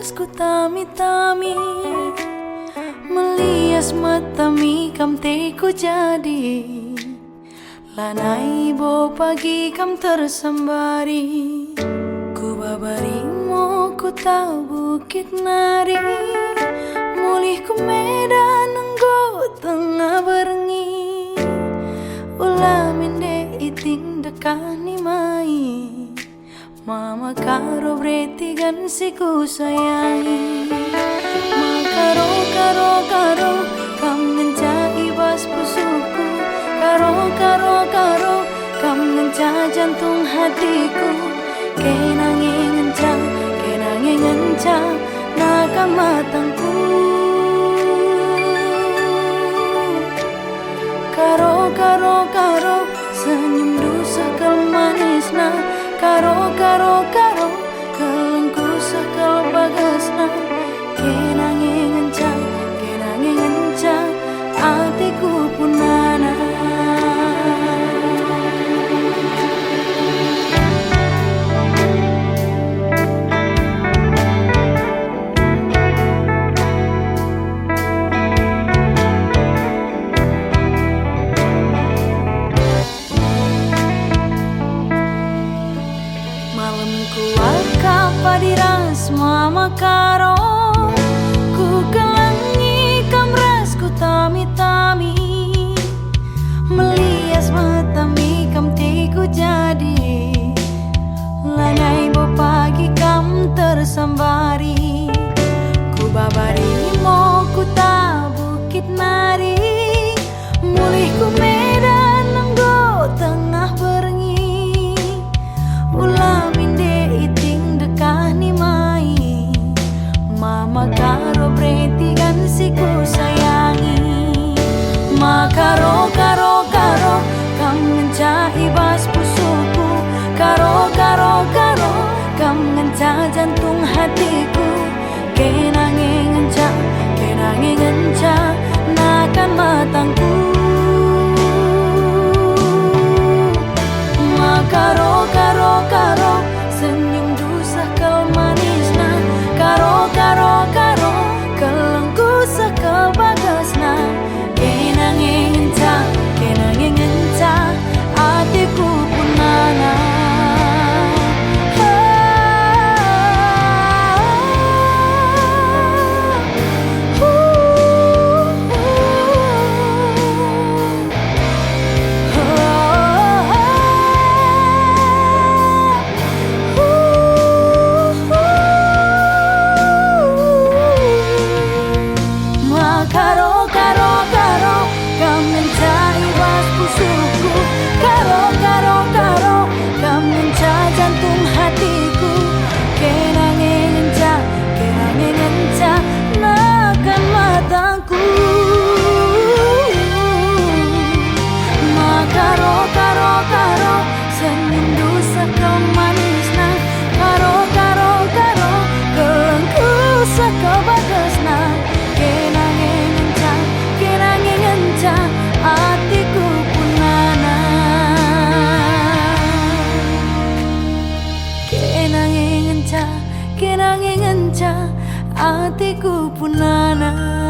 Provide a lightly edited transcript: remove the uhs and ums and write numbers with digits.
rasku tami-tami melias matami kam teku jadi lanai bo pagi kam tersembari ku babarimu ku tahu bukit nari mulih ku medan nunggu tengah berengi ulah mende iting dekani mai mama karo breti gan siku sayangi makaro karo karo kam mencai bas pusuku karo karo karo kam mencah jantung hatiku kenangin ngencah nakam matangku karo karo karo senyum dusa kemanisna karo karo karo kelengku sakal bagasna kenangin ngencah hatiku punana malamku akap padiras mama karo ku kelangi kamras ku tami-tami melias matami kam tiku jadi lanai bo pagi kam tersambari ku babari mo ku ta bukit nari mulih ku medan nunggu tengah berengi ulah minde iting dekani mai mama karo breti gan siku sayangi makaro karo karo kam mencai bas pusuku karo karo karo kam mencah jantung hatiku kenangin ngencah nakan matangku makaro karo karo senyum dusa kau manisna karo karo karo kelengku sakal bagasna kenangin ngencah hatiku punana karo karo karo kam mencai bas pusuku karo karo karo kam mencah jantung hatiku kenangin ngencah nakan matangku makaro karo karo senyum dusa kau manisna karo karo karo kelengku sakal bagasna kenangin ngencah hatiku punana kenangin ngencah hatiku punana.